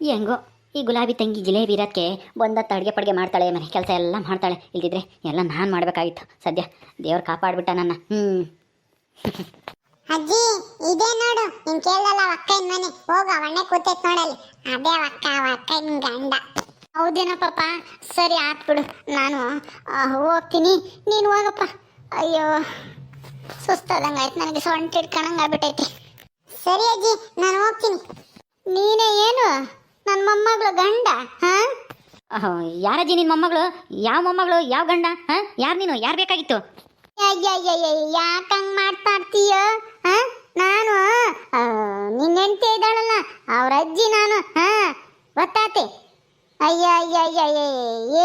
ಹೆಂಗೋ ಈ ಗುಲಾಬಿ ತಂಗಿ ಜಿಲೇಬಿ ಇರೋದಕ್ಕೆ ಬಂದತ್ತು ಅಡುಗೆ ಪಡ್ಗೆ ಮಾಡ್ತಾಳೆ, ಮನೆ ಕೆಲಸ ಎಲ್ಲ ಮಾಡ್ತಾಳೆ. ಇಲ್ದಿದ್ರೆ ಎಲ್ಲ ನಾನು ಮಾಡಬೇಕಾಗಿತ್ತು. ಸದ್ಯ ದೇವ್ರು ಕಾಪಾಡ್ಬಿಟ್ಟ ನನ್ನ. ಅಜ್ಜಿ ಇದೇ ನೋಡು, ನೀನ್ ಕೇಳಲ್ಲ ಅಕ್ಕನ ಮನೆ, ಹೋಗ ಅವಣ್ಣೆ ಕೂತೈತ್ ನೋಡಲ್ಲಿ, ಅದೇ ಅಕ್ಕನ ಗಂಡ. ಹೌದೇನೋ ಪಾಪ, ಸರಿ ಆತ್ಬಿಡು, ನಾನು ಹೋಗ್ತೀನಿ, ನೀನು ಹೋಗಪ್ಪ. ಅಯ್ಯೋ ಸುಸ್ತಾದಂಗೆ ಆಯ್ತು ನನಗೆ, ಸೊಂಟ ಹಿಡ್ಕೊಂಡಂಗೆ ಆಗ್ಬಿಟ್ಟೈತಿ. ಸರಿ ಅಜ್ಜಿ, ನಾನು ಹೋಗ್ತೀನಿ. ನೀನೇ ಏನು ನನ್ನ ಮೊಮ್ಮಗಳು ಗಂಡ? ಯಾರಜ್ಜಿ ನಿನ್ನ ಮೊಮ್ಮಗಳು? ಯಾವ ಮೊಮ್ಮಗಳು, ಯಾವ ಗಂಡ? ಯಾರು ನೀನು? ಯಾರು ಬೇಕಾಗಿತ್ತು? ಯಾಕಂಗ್ ಮಾತಾಡ್ತೀಯ? ನಾನು ನಿನ್ನ ಹೆಂಡತಿ ಇದ್ದಾಳಲ್ಲ, ಅವ್ರ ಅಜ್ಜಿ ನಾನು. ಗೊತ್ತಾತೆ? ಅಯ್ಯ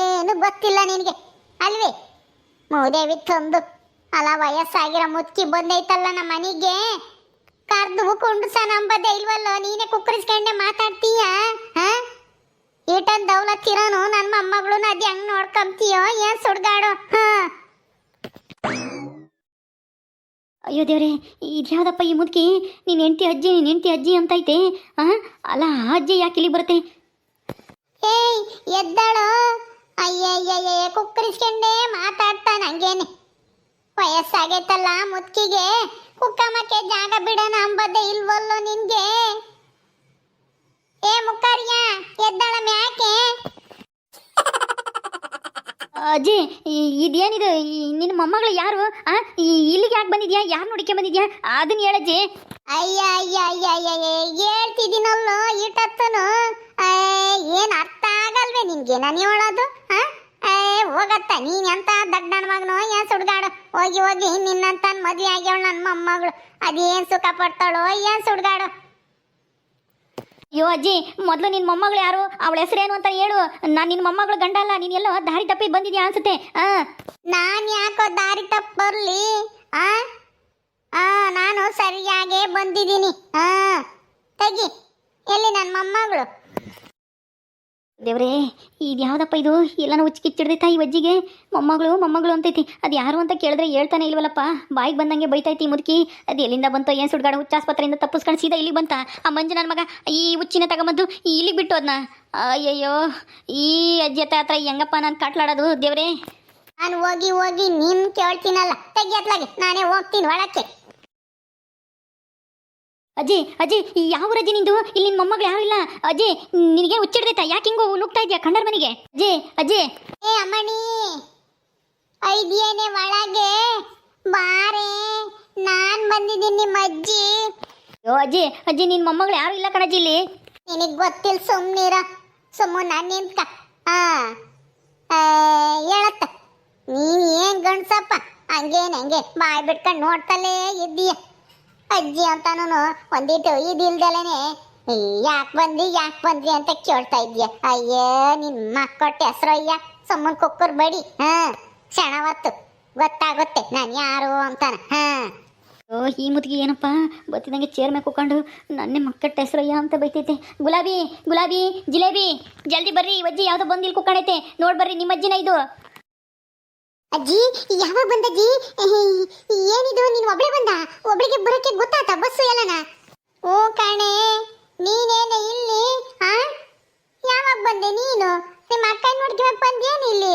ಏನು ಗೊತ್ತಿಲ್ಲ ನಿನಗೆ ಅಲ್ವೇ? ಮೂದೇವಿ ತಂದು ಅಲ್ಲ, ವಯಸ್ಸಾಗಿರೋ ಮುತ್ಕಿ ಬಂದೈತಲ್ಲ ನಮ್ಮ ಮನೆಗೆ, ಕರ್ದು ಕುಂಡ್ಸ ನಂಬದೇ ಇಲ್ವಲ್ಲ, ನೀನೇ ಕುಕ್ಕರಿಸ್ಕೊಂಡೆ ಮಾತಾಡ್ತೀಯ? ಈಟನ್ ದೌಲತ್ತಿರೋನು ನನ್ನ ಮೊಮ್ಮಗಳು, ಅದ್ ಹೆಂಗ್ ನೋಡ್ಕೊಂತೀಯೋ ಏನ್ ಸುಡ್ಗಾಡು? ಅಯ್ಯೋ ದೇವ್ರೆ, ಇದ್ಯಾವುದಪ್ಪ ಈ ಮುದುಕಿ? ನೀನು ಹೆಂಡತಿ ಅಜ್ಜಿ ಅಂತೈತೆ. ಅಲ್ಲ, ಆ ಅಜ್ಜಿ ಯಾಕೆ ಇಲ್ಲಿ ಬರುತ್ತೆ? ಏಯ್ ಎದ್ದಾಳು. ಅಯ್ಯಯ್ಯಯ್ಯ ಕುಕ್ಕರಿಸ್ಕೊಂಡೆ ಮಾತಾಡ್ತಾ ನಂಗೇನೆ, ವಯಸ್ಸಾಗೈತಲ್ಲ ಮುದ್ಕಿಗೆ, ಕುಕ್ಕಮ್ಮಕ್ಕೆ ಜಾಗ ಬಿಡೋಣ ಅಂಬದೇ ಇಲ್ವಲ್ಲೋ ನಿನ್ಗೆ? ಏ ಮುಕ್ಕರ್ಯ, ಎದ್ದಾಳ ಮ್ಯಾಕೆ? ಅಜ್ಜಿ, ಇದೇನಿದು? ನಿನ್ನ ಮೊಮ್ಮಗಳು ಯಾರು? ಇಲ್ಲಿಗೆ ಯಾಕೆ ಬಂದಿದ್ಯಾ? ಯಾರು ನೋಡಿಕೆ ಬಂದಿದ್ಯಾ? ಅದನ್ನ ಹೇಳಜ್ಜಿ. ಅಯ್ಯ ಹೇಳ್ತಿದ್ದೀನಲ್ಲೋ ಈಟತ್ತನು, ಏನ್ ಅರ್ಥ ಆಗಲ್ವೇ ನಿನ್ಗೆ ನಾನು ಹೇಳೋದು? ಹೋಗತ್ತ, ನೀನ್ ಎಂತ ದಡ್ಡನ ಮಗನು, ಏನ್ ಸುಡ್ಗಾಡು? ಹೋಗಿ ನಿನ್ನಂತ ಮದ್ವೆ ಆಗ್ಯವಳು ನನ್ನ ಮೊಮ್ಮಗಳು, ಅದೇನ್ ಸುಖ ಪಡ್ತಾಳೋ ಏನ್ ಸುಡ್ಗಾಡು? ಅಯ್ಯೋ ಅಜ್ಜಿ, ಮೊದಲು ನಿನ್ನ ಮೊಮ್ಮಗಳು ಯಾರು? ಅವಳ ಹೆಸರೇನು ಅಂತ ಹೇಳು. ನಾನು ನಿನ್ನ ಮೊಮ್ಮಗಳು ಗಂಡ ಅಲ್ಲ, ನೀನೆಲ್ಲೋ ದಾರಿ ತಪ್ಪಿ ಬಂದಿದ್ಯಾ ಅನ್ಸುತ್ತೆ. ನಾನು ಯಾಕೋ ದಾರಿ ತಪ್ಪಿ ಬರ್ಲಿ? ನಾನು ಸರಿಯಾಗೇ ಬಂದಿದ್ದೀನಿ. ತೆಗಿ, ಎಲ್ಲಿ ನನ್ನ ಮೊಮ್ಮಗಳು? ದೇವ್ರೇ, ಇದ್ಯಾವುದಪ್ಪ ಇದು? ಎಲ್ಲನೂ ಹುಚ್ಚಿಕ್ಕಿಚ್ಚಿಡ್ದೈತಾ ಈ ಅಜ್ಜಿಗೆ? ಮೊಮ್ಮಗಳು ಅಂತೈತಿ. ಅದು ಯಾರು ಅಂತ ಕೇಳಿದ್ರೆ ಹೇಳ್ತಾನೆ ಇಲ್ವಲ್ಲಪ್ಪ, ಬಾಯಿಗೆ ಬಂದಂಗೆ ಬೈತೈತಿ ಮುದುಕಿ. ಅದು ಎಲ್ಲಿಂದ ಬಂತೋ ಏನು ಸುಡ್ಗಾಡು? ಹುಚ್ಚಾಸ್ಪತ್ರೆಯಿಂದ ತಪ್ಪಿಸ್ಕೊಂಡು ಸೀದಾ ಇಲ್ಲಿಗೆ ಬಂತ ಆ ಮಂಜು ನನ್ನ ಮಗ. ಈ ಹುಚ್ಚಿನ ತಗೊಂಬಂದು ಇಲ್ಲಿಗೆ ಬಿಟ್ಟು ಅದನ್ನ. ಅಯ್ಯಯ್ಯೋ, ಈ ಅಜ್ಜಿ ಹತ್ರ ಹೆಂಗಪ್ಪ ನಾನು ಕಾಟ್ಲಾಡೋದು ದೇವ್ರೇ? ನಾನು ಹೋಗಿ ನಿನ್ ಕೇಳ್ತೀನಲ್ಲ, ತೆಗಿಯತ್ಲಾಗೆ ನಾನೇ ಹೋಗ್ತೀನಿ ಒಳಕ್ಕೆ. ಅಜ್ಜಿ ಯಾವ ಅಜ್ಜಿ ನಿಂದು? ಇಲ್ಲಿ ನಿನ್ನ ಮೊಮ್ಮಗಳು ಯಾರು ಇಲ್ಲ. ಅಜ್ಜಿ, ನಿನಗೆ ಹುಚ್ಚಿಡ್ದೈತಾ? ಯಾಕೆ ಹಿಂಗೋ ನುಗ್ತಾ ಇದೆಯಾ ಕಂಡರ್ ಮನೆಗೆ? ಅಜ್ಜಿ ಏ ಅಮ್ಮಣಿ, ಐದಿಯೇನೆ ಒಳಗೆ ಬಾರೆ, ನಾನ್ ಬಂದಿದ್ದೀನಿ ನಿಮ್ಮ ಅಜ್ಜಿ. ಅಯ್ಯೋ ಅಜ್ಜಿ ನಿನ್ನ ಮೊಮ್ಮಗಳು ಯಾರು ಇಲ್ಲ ಕಣಜ್ಜಿ ಇಲ್ಲಿ. ನಿನಗೆ ಗೊತ್ತಿಲ್ಲ, ಸುಮ್ಮನೆ ನಾನು ನಿಂತ್ಕ. ಹೇಳತ್ತ, ನೀನ್ ಏನ್ ಗಂಡ್ಸಪ್ಪ, ಹಂಗೆ ಬಾಯ್ ಬಿಟ್ಕೊಂಡು ನೋಡ್ತಲೇ ಇದ್ದೀಯ. ಅಜ್ಜಿ ಅಂತಾನು ಒಂದಿಟ್ಟು ಇದಿಲ್ದಲೇನೆ ಯಾಕೆ ಬಂದ್ರಿ ಅಂತ ಕೇಳ್ತಾ ಇದ್ಯ. ಅಯ್ಯೇ ನಿಮ್ಮ ಕೊಟ್ಟ ಹೆಸರು ಅಯ್ಯ, ಸುಮ್ಮನೆ ಕುಕ್ಕರ್ ಬಡಿ. ಕ್ಷಣವತ್ತು ಗೊತ್ತಾಗುತ್ತೆ ನಾನು ಯಾರು ಅಂತಾನ. ಈ ಮುದುಗಿ ಏನಪ್ಪ ಬತ್ತಿದಂಗೆ ಚೇರ್ ಮೇಲೆ ಕೂಕೊಂಡು ನನ್ನೇ ಮಕ್ಕಟ್ಟ ಹೆಸರಯ್ಯ ಅಂತ ಬೈತೈತೆ. ಗುಲಾಬಿ ಜಿಲೇಬಿ, ಜಲ್ದಿ ಬರ್ರಿ, ಅಜ್ಜಿ ಯಾವುದೋ ಬಂದು ಇಲ್ಲಿ ಕೂತ್ಕೊಂಡೈತೆ, ನೋಡ್ ಬರ್ರಿ, ನಿಮ್ಮ ಅಜ್ಜಿನ ಇದು. ಅಜ್ಜಿ ಯಾವಾಗ ಬಂದಜ್ಜಿ? ಏನಿದು, ನೀನು ಒಬ್ಳೆ ಬಂದ? ಒಬ್ಳಿಗೆ ಬರೋಕ್ಕೆ ಗೊತ್ತಾತ ಬಸ್ಸು ಎಲ್ಲನ? ಓ ಕಣೆ, ನೀನೇನೆ ಇಲ್ಲಿ? ಯಾವಾಗ ಬಂದೆ ನೀನು? ನಿಮ್ಮ ಅಕ್ಕ ನೋಡ್ಕೊಂಡ್ ಬಂದೇನು ಇಲ್ಲಿ?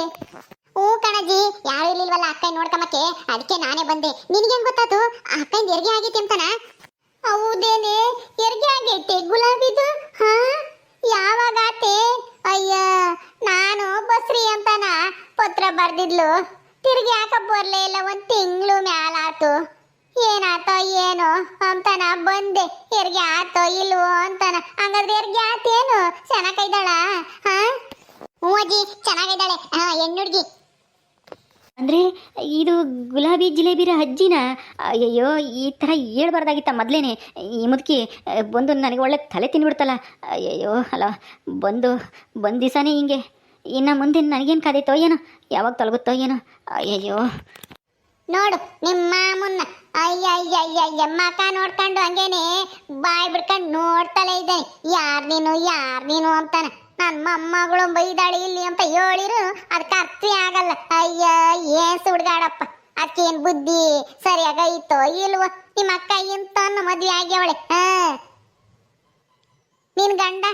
ಓ ಕಣಜ್ಜಿ, ಯಾರು ಇರ್ಲಿಲ್ವಲ್ಲ ಅಕ್ಕ ನೋಡ್ಕೊಂಬಕ್ಕೆ, ಅದಕ್ಕೆ ನಾನೇ ಬಂದೆ. ನಿನಗೇನ್ ಗೊತ್ತಾತು ಅಕ್ಕ ಹೆರಿಗೆ ಆಗೈತೆ ಅಂತಾನ? ಹೌದೇನೆ, ಹೆರಿಗೆ ಆಗೈತೆ ಗುಲಾಬಿದು? ಯಾವಾಗ ಆತೆ? ಅಯ್ಯ, ನಾನು ಬಸ್ರಿ ಅಂತಾನ ಪತ್ರ ಬರ್ದಿದ್ಲು, ತಿರ್ಗಿ ಯಾಕ ಬರ್ಲೇ ಇಲ್ಲ, 1 ತಿಂಗಳು ಮ್ಯಾಲಾತು. ಏನಾತೋ ಏನೋ ಅಂತಾನ ಬಂದೆ, ಹೆರಿಗೆ ಆತೋ ಇಲ್ವೋ ಅಂತಾನ. ಹಂಗಾದ್ರೆ ಹೆರಿಗೆ ಆತೇನು? ಚೆನ್ನಾಗಿದ್ದಾಳ? ಹ್ಞೂ ಅಜ್ಜಿ ಚೆನ್ನಾಗಿದ್ದಾಳೆ, ಹೆಣ್ಣುಡ್ಗಿ. ಅಂದರೆ ಇದು ಗುಲಾಬಿ ಜಿಲೇಬಿರ ಅಜ್ಜಿನ? ಅಯ್ಯಯ್ಯೋ, ಈ ಥರ ಹೇಳ್ಬಾರ್ದಾಗಿತ್ತ ಮೊದಲೇನೆ. ಈ ಮುದುಕಿ ಬಂದು ನನಗೆ ಒಳ್ಳೆ ತಲೆ ತಿನ್ಬಿಡ್ತಲ್ಲ. ಅಯ್ಯಯ್ಯೋ, ಅಲ್ಲ ಬಂದು ದಿವಸನೇ ಹಿಂಗೆ, ಇನ್ನು ಮುಂದೆ ನನಗೇನು ಕಾದೈತೋ ಏನೋ, ಯಾವಾಗ ತೊಲಗುತ್ತೋ ಏನೋ. ಅಯ್ಯಯ್ಯೋ, ನೋಡು ನಿಮ್ಮ ಮುನ್ನ ಅಯ್ಯ ಮಕ ನೋಡ್ಕೊಂಡು ಹಂಗೇನೆ ಬಾಯ್ ಬಿಡ್ಕೊಂಡು ನೋಡ್ತಲೇ ಇದ್ದಾನೆ. ಯಾರ್ ನೀನು ಅಂತಾನೆ. ನನ್ನ ಮೊಮ್ಮಗಳು ಬೈದಾಳಿ ಇಲ್ಲಿ ಅಂತ ಹೇಳಿರು ಅದಕ್ಕೆ ಅರ್ಥ ಆಗಲ್ಲ. ಅಯ್ಯ, ಏನ್ ಸುಡ್ಗಾಡಪ್ಪ, ಅದಕ್ಕೇನು ಬುದ್ಧಿ ಸರಿಯಾಗೈತೋ ಇಲ್ವೋ? ನಿಮ್ಮ ಅಕ್ಕ ಇಂತ ಮದುವೆ ಆಗ್ಯವಳೆ, ನಿನ್ ಗಂಡ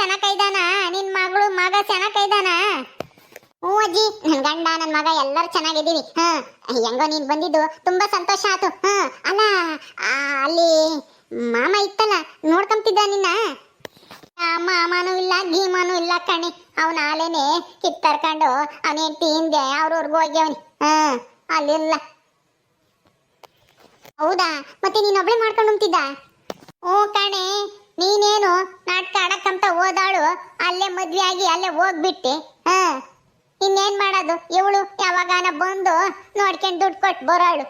ಚೆನ್ನಾಗೈದಾನ ನಿನ್ ಮಗಳು ಮಗ ಚೆನ್ನಾಗೈದಾನ? ಹ್ಞೂ ಅಜ್ಜಿ, ನನ್ ಗಂಡ ನನ್ ಮಗ ಎಲ್ಲರೂ ಚೆನ್ನಾಗಿದ್ದೀವಿ. ಹೆಂಗೋ ನೀನ್ ಬಂದಿದ್ದು ತುಂಬಾ ಸಂತೋಷ ಆಯ್ತು. ಅಲ್ಲ ಅಲ್ಲಿ ಮಾಮ ಇತ್ತಲ್ಲ, ನೋಡ್ಕೊಂತಿದ್ದ ನಿನ್ನ? ಮಾಮನೂ ಇಲ್ಲ ಗೀಮನೂ ಇಲ್ಲ ಕಣಿ. ಅವನ ಆಲೇನೆ ಕಿತ್ತರ್ಕೊಂಡು ಅವನೇನ್ ತಿಂದೆ ಅವ್ರವ್ರಿಗೆ ಹೋಗ್ಯವನಿ. ಅಲ್ಲಿಲ್ಲ. ಹೌದಾ? ಮತ್ತೆ ನೀನ್ ಒಬ್ಳೆ ಮಾಡ್ಕೊಂಡು ಉಂತಿದ್ದ? ಹ್ಞೂ ಕಣೆ, ನೀನೇನು ನಾಟಕ ಆಡಕ್ಕಂತ ಹೋದಾಳು, ಅಲ್ಲೇ ಮದ್ವೆ ಆಗಿ ಅಲ್ಲೇ ಹೋಗ್ಬಿಟ್ಟೆ. ಇನ್ನೇನ್ ಮಾಡೋದು? ಇವಳು ಯಾವಾಗಾನ ಬಂದು ನೋಡ್ಕೊಂಡು ದುಡ್ಡು ಕೊಟ್ಟು ಬರೋಳು.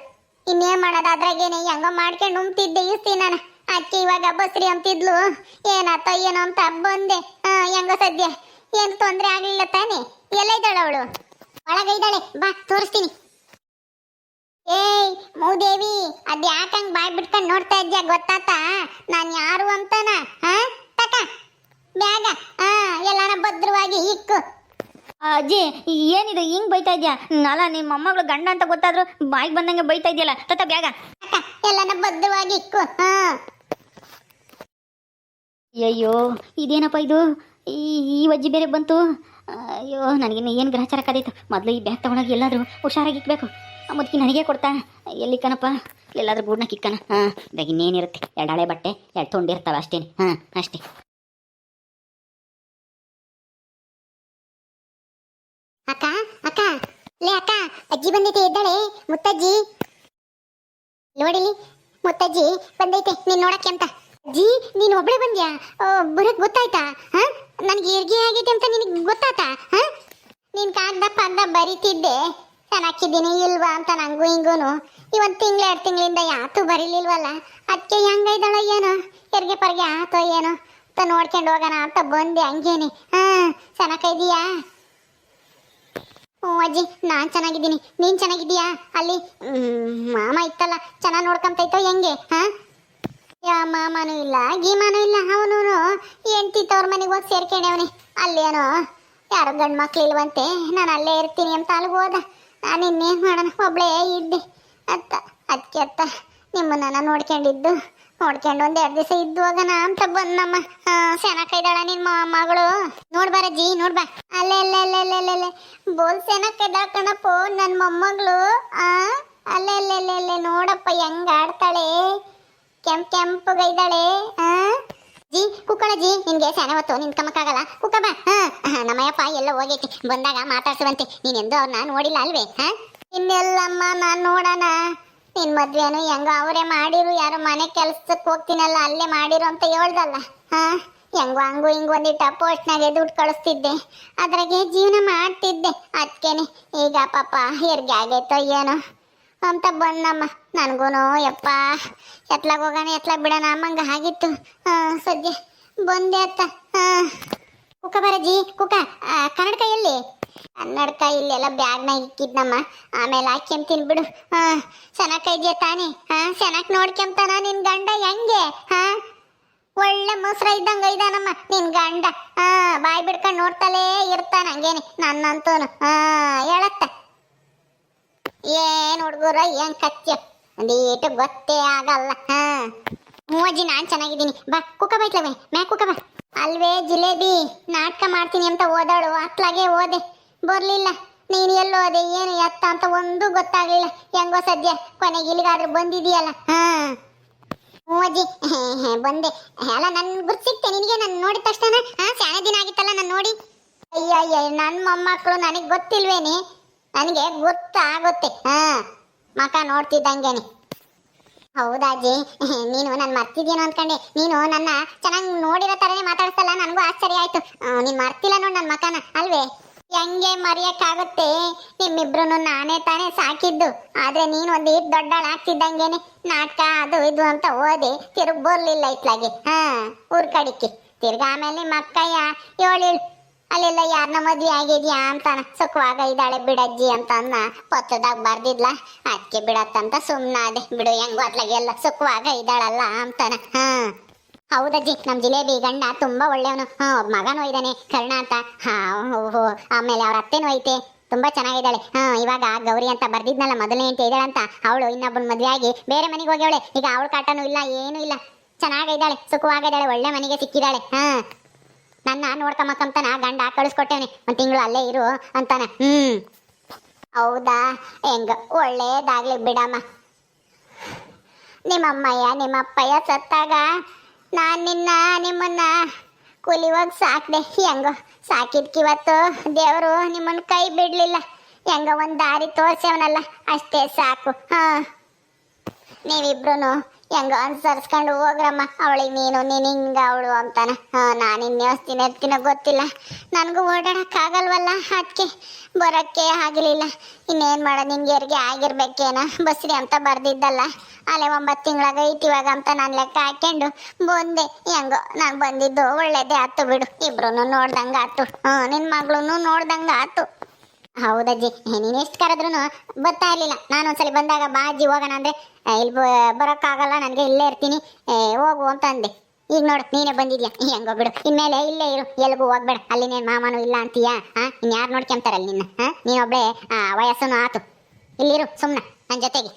ಇನ್ನೇನ್ ಮಾಡೋದು? ಅದ್ರಾಗೇನೆ ಹೆಂಗೋ ಮಾಡ್ಕೊಂಡು ಉಂತಿದ್ದೆ ಇರ್ತೀನಿ ನಾನು. ಅಕ್ಕಿ ಇವಾಗ ಬಸ್ರಿ ಅಂತಿದ್ಲು, ಏನಾತೋ ಏನೋ ಅಂತ ಬಂದೆ. ಹೆಂಗೋ ಸದ್ಯ ಏನು ತೊಂದ್ರೆ ಆಗ್ಲಿಲ್ಲ ತಾನೆ? ಎಲ್ಲ ಇದ್ದಾಳೆ ಅವಳು? ಒಳಗೈದಾಳೆ, ಬಾ ತೋರಿಸ್ತೀನಿ. ಏಯ್ ಮೂದೇವಿ, ಅದ್ ಯಾಕಂಗ್ ಬಾಯ್ ಬಿಟ್ಕೊಂಡು ನೋಡ್ತಾ ಇದ್ಯಾ? ಗೊತ್ತಾತ ನಾನ್ ಯಾರು ಅಂತನ? ತಕ ಬ್ಯಾಗ, ಎಲ್ಲಾನ ಭದ್ರವಾಗಿ ಇಕ್ಕು. ಅಜ್ಜಿ ಏನಿದೆ ಹಿಂಗ್ ಬೈತಾ ಇದ್ಯಾ? ಅಲ್ಲ ನಿಮ್ಮ ಮೊಮ್ಮಗಳು ಗಂಡ ಅಂತ ಗೊತ್ತಾದ್ರು ಬಾಯಿಗೆ ಬಂದಂಗೆ ಬೈತಾ ಇದೆಯಲ್ಲ. ತತ್ತ ಬ್ಯಾಗ ಎಲ್ಲಾನ ಭದ್ರವಾಗಿ ಇಕ್ಕು. ಅಯ್ಯೋ ಇದೇನಪ್ಪ ಇದು? ಈ ವಜ್ಜಿ ಬೇರೆ ಬಂತು. ಅಯ್ಯೋ ನನಗಿನ್ನ ಏನು ಗ್ರಹಚಾರ ಕಾದೈತು. ಮೊದಲು ಈ ಬ್ಯಾಗ್ ತಗೊಳಗೆ ಎಲ್ಲಾದರೂ ಹುಷಾರಾಗಿ ಇಕ್ಬೇಕು. ಮುದುಕಿ ನನಗೆ ಕೊಡ್ತಾ ಎಲ್ಲಿ ಕಣಪ್ಪ? ಎಲ್ಲಾದ್ರೂ ಗೂಡ್ನ ಕಿಕ್ಕನ. ಬ್ಯಾಗ ಇನ್ನೇನಿರುತ್ತೆ? 2 ಹಳೆ ಬಟ್ಟೆ, 2 ತೊಂಡಿರ್ತಾವೆ ಅಷ್ಟೇನೆ. ಅಷ್ಟೇ. ಅಕ್ಕ ಅಕ್ಕ, ಲೇ ಅಕ್ಕ, ಅಜ್ಜಿ ಬಂದೈತೆ, ಎದ್ದಾಳೆ. ಮುತ್ತಜ್ಜಿ ನೋಡಿಲಿ, ಮುತ್ತಜ್ಜಿ ಬಂದೈತೆ ನೀನ್ ನೋಡಕ್ಕೆ ಅಂತ. ಅಜ್ಜಿ ನೀನ್ ಒಬ್ಳೆ ಬಂದ್ಯಾ? ಬರಕ್ ಗೊತ್ತಾಯ್ತಾ? ನನ್ಗೆ ಹೆರಿಗೆ ಆಗೈತೆ ಅಂತ ನಿನಗೆ ಗೊತ್ತಾತಾ? ನೀನ್ ಕಾಗ್ದ ಬರೀತಿದ್ದೆ, ನಾನು ಹಾಕಿದ್ದೀನಿ ಇಲ್ವಾ ಅಂತ. ನಂಗೂ ಹಿಂಗೂನು ಇವತ್ತು ತಿಂಗಳು 2 ತಿಂಗಳಿಂದ ಯಾತು ಬರೀಲಿಲ್ವಲ್ಲ. ಅದಕ್ಕೆ ಹೆಂಗೈದಳೋ ಏನೋ, ಹೆರಿಗೆ ಪರ್ಗೆ ಆತೋ ಏನೋ ಅಂತ ನೋಡ್ಕೊಂಡು ಹೋಗೋಣ ಅಂತ ಬಂದೆ ಹಂಗೇನೆ. ಚೆನ್ನಾಗಿದೀಯಾ? ಹ್ಞೂ ಅಜ್ಜಿ, ನಾನು ಚೆನ್ನಾಗಿದ್ದೀನಿ. ನೀನು ಚೆನ್ನಾಗಿದ್ದೀಯಾ? ಅಲ್ಲಿ ಮಾಮ ಇತ್ತಲ್ಲ, ಚೆನ್ನಾಗಿ ನೋಡ್ಕೊಂತೈತೋ ಹೆಂಗೆ? ಯಾ ಮಾಮನೂ ಇಲ್ಲ ಗೀಮಾನೂ ಇಲ್ಲ. ಅವನು ಹೆಂಡ್ತಿ ತವ್ರ ಮನೆಗೆ ಹೋಗಿ ಸೇರ್ಕೊಂಡವನಿ. ಅಲ್ಲೇನೋ ಯಾರು ಗಂಡು ಮಕ್ಳು ಇಲ್ವಂತೆ, ನಾನು ಅಲ್ಲೇ ಇರ್ತೀನಿ ಅಂತ ಅಲ್ಲಿಗೆ ಹೋದ. ನಾನು ಇನ್ನೇನು ಮಾಡೋಣ, ಒಬ್ಳೇ ಇದ್ದೆ ಅತ್ತ. ಅದಕ್ಕೆ ನಿಮ್ಮನ್ನ ನೋಡ್ಕೊಂಡು 1-2 ದಿವಸ ಇದ್ದು ಹೋಗೋಣ ಅಂತ ಬಂದಮ್ಮ. ಸೆನಕೈದಾಳ ನಿನ್ನ ಮಗಳು? ನೋಡ್ಬಾರಜ್ಜಿ, ನೋಡ್ಬಾ. ಅಲ್ಲೆಲ್ಲೆಲ್ಲೆಲ್ಲೆಲ್ಲೆ ಬೋಲ್ ಸೆನಕೈದಾಳ ಕಣಪ್ಪ ನನ್ನ ಮೊಮ್ಮಗಳು. ಅಲ್ಲೆಲ್ಲೆಲ್ಲೆಲ್ಲೆ ನೋಡಪ್ಪ ಹೆಂಗ ಆಡ್ತಾಳೆ, ಕೆಂಪುಗೈದಾಳೆ. ಜಿ ಕುಕ್ಕಳಜ್ಜಿ, ನಿನ್ಗೆ ಸೆನೆ ಹೊತ್ತು ನಿಂತ್ಕೊಂಬಕ್ಕಾಗಲ್ಲ, ಕುಕ್ಕ ಬಾ. ನಮ್ಮಯ್ಯಪ್ಪ ಎಲ್ಲ ಹೋಗೈತಿ, ಬಂದಾಗ ಮಾತಾಡ್ಸುವಂತೆ. ನೀನೆಂದು ಅವ್ರನ್ನ ನೋಡಿಲ್ಲ ಅಲ್ವೇ? ಇನ್ನೆಲ್ಲಮ್ಮ ನಾನು ನೋಡೋಣ. ನಿನ್ ಮದ್ವೆನು ಹೆಂಗೋ ಅವರೇ ಮಾಡಿರು, ಯಾರು ಮನೆ ಕೆಲ್ಸಕ್ಕೆ ಹೋಗ್ತೀನಲ್ಲ ಅಲ್ಲೇ ಮಾಡಿರು ಅಂತ ಹೇಳ್ದಲ್ಲ. ಹೆಂಗೋ ಹಂಗು ಹಿಂಗು ಒಂದಿಟ್ಟ ಪೋಸ್ಟ್ನಾಗೆ ದುಡ್ಡು ಕಳಿಸ್ತಿದ್ದೆ, ಅದ್ರಾಗೆ ಜೀವನ ಮಾಡ್ತಿದ್ದೆ. ಅದಕ್ಕೇನೆ ಈಗ ಪಾಪ ಹೆರಿಗೆ ಆಗೈತೋ ಏನೋ ಅಂತ ಬಂದಮ್ಮ. ನನಗೂನು ಯಪ್ಪ ಎತ್ಲಾಗ ಹೋಗೋಣ ಎತ್ಲಾಗ ಬಿಡೋಣ ಅಮ್ಮಂಗ ಆಗಿತ್ತು. ಸದ್ಯ ಬಂದೆ ಅತ್ತ. ಕುಕ್ಕ ಬರಜ್ಜಿ, ಕುಕ್ಕ. ಕನ್ನಡಕ ಎಲ್ಲಿ? ಕನ್ನಡಕ ಇಲ್ಲೆಲ್ಲ ಬ್ಯಾಗ್ನಾಗ ಇಕ್ಕಿದ್ನಮ್ಮ, ಆಮೇಲೆ ಹಾಕ್ಯಂತೀನಿ ಬಿಡು. ಚೆನ್ನಾಗಿದ್ಯಾ ತಾನೇ? ಚೆನ್ನಾಗಿ ನೋಡ್ಕೊಂತಾನ ನಿನ್ ಗಂಡ ಹೆಂಗೆ? ಒಳ್ಳೆ ಮೊಸರ ಇದ್ದಂಗ ಇದಾನಮ್ಮ ನಿನ್ ಗಂಡ. ಬಾಯಿ ಬಿಡ್ಕೊಂಡು ನೋಡ್ತಲೇ ಇರ್ತಾನ ಹಂಗೇನೆ ನನ್ನಂತೂನು. ಹೇಳತ್ತ ಏನ್ ಹುಡುಗರ ಏನ್ ಕಚ್ಚ ಒಂದೀಟು ಗೊತ್ತೇ ಆಗಲ್ಲ. ಹ್ಞೂ ಅಜ್ಜಿ, ನಾನ್ ಚೆನ್ನಾಗಿದ್ದೀನಿ. ಬಾ ಕುಕ್ಕ ಬೈತ್ಲವೆ ಮ್ಯಾ ಕುಕ್ಕ ಬಾ. ಅಲ್ವೇ ಜಿಲೇಬಿ, ನಾಟಕ ಮಾಡ್ತೀನಿ ಅಂತ ಓದಾಳು, ಅತ್ಲಾಗೆ ಓದೆ ಬರ್ಲಿಲ್ಲ. ನೀನು ಎಲ್ಲೋದೆ ಏನು ಎತ್ತ ಅಂತ ಒಂದು ಗೊತ್ತಾಗ್ಲಿಲ್ಲ. ಹೆಂಗೋ ಸದ್ಯ ಕೊನೆಗೆ ಇಲ್ಲಿಗಾದ್ರೂ ಬಂದಿದೀಯಲ್ಲ. ಹ್ಞೂ ಅಜ್ಜಿ, ಬಂದೆ. ಅಲ್ಲ ನನ್ ಗುರ್ತು ಸಿಕ್ತೆ ನಿನಗೆ? ನಾನು ನೋಡಿದ ತಕ್ಷಣ ಶಾನೆ ದಿನ ಆಗಿತ್ತಲ್ಲ ನಾನು ನೋಡಿ. ಅಯ್ಯ ನನ್ನ ಮೊಮ್ಮಕ್ಕಳು ನನಗೆ ಗೊತ್ತಿಲ್ವೇನಿ? ನನಗೆ ಗೊತ್ತಾಗುತ್ತೆ. ಮಕ ನೋಡ್ತಿದ್ದಂಗೆನೆ. ಹೌದಾಜಿ, ನೀನು ನನ್ನ ಮರ್ತಿದ್ದೀನೋ ಅಂದ್ಕೊಂಡೆ. ನೀನು ನನ್ನ ಚೆನ್ನಾಗಿ ನೋಡಿರೋ ಥರನೇ ಮಾತಾಡ್ಸಲ್ಲ, ನನಗೂ ಆಶ್ಚರ್ಯ ಆಯ್ತು. ನೀನು ಮರ್ತಿಲ್ಲ ನೋಡಿ ನನ್ನ ಮಕನ ಅಲ್ವೇ? ಹೆಂಗೆ ಮರೆಯಕ್ಕಾಗುತ್ತೆ? ನಿಮ್ಮಿಬ್ರು ನಾನೇ ತಾನೇ ಸಾಕಿದ್ದು. ಆದ್ರೆ ನೀನು ಒಂದು ದೊಡ್ಡಳ ಆಗ್ತಿದ್ದಂಗೆನೆ ನಾಟಕ ಅದು ಇದು ಅಂತ ಓದಿ ತಿರುಗಿ ಬರ್ಲಿಲ್ಲ ಇತ್ಲಾಗೆ. ಊರ್ ಕಡಿಕೆ ತಿರ್ಗ ಆಮೇಲೆ ನಿಮ್ಮ ಅಕ್ಕಯ್ಯ 7 ಅಲ್ಲೆಲ್ಲ ಯಾರನ್ನ ಮದ್ವೆ ಆಗಿದ್ಯಾ ಅಂತಾನ. ಸುಖವಾಗ ಇದ್ದಾಳೆ ಬಿಡಜ್ಜಿ ಅಂತ ಅನ್ನ ಪತ್ರದಾಗ ಬರ್ದಿದ್ಲ. ಅದಕ್ಕೆ ಬಿಡತ್ತಂತ ಸುಮ್ಮನಾದೆ. ಬಿಡು, ಹೆಂಗೋ ಅತ್ಲಾಗೆ ಎಲ್ಲ ಸುಖವಾಗ ಇದ್ದಾಳಲ್ಲ ಅಂತಾನ. ಹೌದಜ್ಜಿ, ನಮ್ಮ ಜಿಲೇಬಿ ಗಂಡ ತುಂಬಾ ಒಳ್ಳೆಯವನು. ಮಗನೂ ಇದ್ದಾನೆ ಕರ್ಣ ಅಂತ. ಆಮೇಲೆ ಅವ್ರ ಅತ್ತೆನೂ ಐತೆ, ತುಂಬಾ ಚೆನ್ನಾಗಿದ್ದಾಳೆ. ಇವಾಗ ಗೌರಿ ಅಂತ ಬರ್ದಿದ್ನಲ್ಲ ಮೊದಲನೇ ಅಂತ ಇದ್ದಾಳಂತ, ಅವಳು ಇನ್ನೊಬ್ಬನ ಮದ್ವೆ ಆಗಿ ಬೇರೆ ಮನೆಗೆ ಹೋಗ್ಯವಳೆ. ಈಗ ಅವಳ ಕಾಟನೂ ಇಲ್ಲ, ಏನೂ ಇಲ್ಲ, ಚೆನ್ನಾಗಿದ್ದಾಳೆ, ಸುಖವಾಗಿದ್ದಾಳೆ, ಒಳ್ಳೆ ಮನೆಗೆ ಸಿಕ್ಕಿದ್ದಾಳೆ. ನನ್ನ ನೋಡ್ಕೊಂಬಕ್ಕಂತಾನ ಗಂಡ ಕಳಿಸ್ಕೊಟ್ಟೇನೆ ಒಂದು ತಿಂಗಳು ಅಲ್ಲೇ ಇರು ಅಂತಾನ. ಹೌದಾ, ಹೆಂಗ ಒಳ್ಳೇದಾಗ್ಲಿ ಬಿಡಮ್ಮ. ನಿಮ್ಮಮ್ಮಯ್ಯ ನಿಮ್ಮಪ್ಪಯ್ಯ ಸತ್ತಾಗ ನಾನು ನಿಮ್ಮನ್ನ ಕೂಲಿವಾಗ ಸಾಕ್ದೆ. ಹೆಂಗೋ ಸಾಕಿದ್ಕಿವತ್ತು ದೇವರು ನಿಮ್ಮನ್ನ ಕೈ ಬಿಡ್ಲಿಲ್ಲ. ಹೆಂಗ ಒಂದು ದಾರಿ ತೋರ್ಸವನಲ್ಲ, ಅಷ್ಟೇ ಸಾಕು. ನೀವಿಬ್ರು ಹೆಂಗ ಅನ್ಸರ್ಸ್ಕೊಂಡು ಹೋಗ್ರಮ್ಮ. ಅವಳಿಗೆ ನೀನು ಹಿಂಗ ಅವಳು ಅಂತಾನ. ನಾನು ಇನ್ನೇಸ್ತೀನಿ ಇರ್ತೀನೋ ಗೊತ್ತಿಲ್ಲ, ನನಗೂ ಓಡಾಡಕ್ಕಾಗಲ್ವಲ್ಲ, ಅದಕ್ಕೆ ಬರೋಕ್ಕೆ ಆಗಲಿಲ್ಲ. ಇನ್ನೇನು ಮಾಡೋದು, ನಿಮ್ಗೆ ಹೆರಿಗೆ ಆಗಿರ್ಬೇಕೇನೋ, ಬಸ್ರಿ ಅಂತ ಬರ್ದಿದ್ದಲ್ಲ, ಅಲ್ಲೇ 9 ತಿಂಗಳಾಗ ಇವಾಗ ಅಂತ ನಾನು ಲೆಕ್ಕ ಹಾಕೊಂಡು ಬಂದೆ. ಹೆಂಗೋ ನಾನು ಬಂದಿದ್ದು ಒಳ್ಳೇದೇ ಆಯ್ತು ಬಿಡು. ಇಬ್ರು ನೋಡ್ದಂಗೆ ಆಯ್ತು, ನಿನ್ನ ಮಗಳು ನೋಡ್ದಂಗೆ ಆಯ್ತು. ಹೌದಜ್ಜಿ, ನೀನು ಎಷ್ಟು ಕರೆದ್ರೂ ಬರ್ತಾ ಇರಲಿಲ್ಲ. ನಾನು ಒಂದ್ಸಲಿ ಬಂದಾಗ ಬಾ ಅಜ್ಜಿ ಹೋಗೋಣ ಅಂದರೆ ಇಲ್ಲಿ ಬರೋಕ್ಕಾಗಲ್ಲ ನನಗೆ, ಇಲ್ಲೇ ಇರ್ತೀನಿ ಹೋಗು ಅಂತ ಅಂದೆ. ಈಗ ನೋಡು ನೀನೇ ಬಂದಿದ್ಯಾ, ಹೆಂಗೋ ಬಿಡು. ಇನ್ಮೇಲೆ ಇಲ್ಲೇ ಇರು, ಎಲ್ಗೂ ಹೋಗ್ಬೇಡ. ಅಲ್ಲಿನೇನು ಮಾಮನು ಇಲ್ಲ ಅಂತೀಯಾ? ಇನ್ಯಾರು ನೋಡ್ಕೊಂತಾರಲ್ಲ ನಿನ್ನ? ನೀನೊಬ್ಬಳೇ ವಯಸ್ಸನ್ನು ಆತು, ಇಲ್ಲಿರು ಸುಮ್ಮನೆ ನನ್ನ ಜೊತೆಗೆ.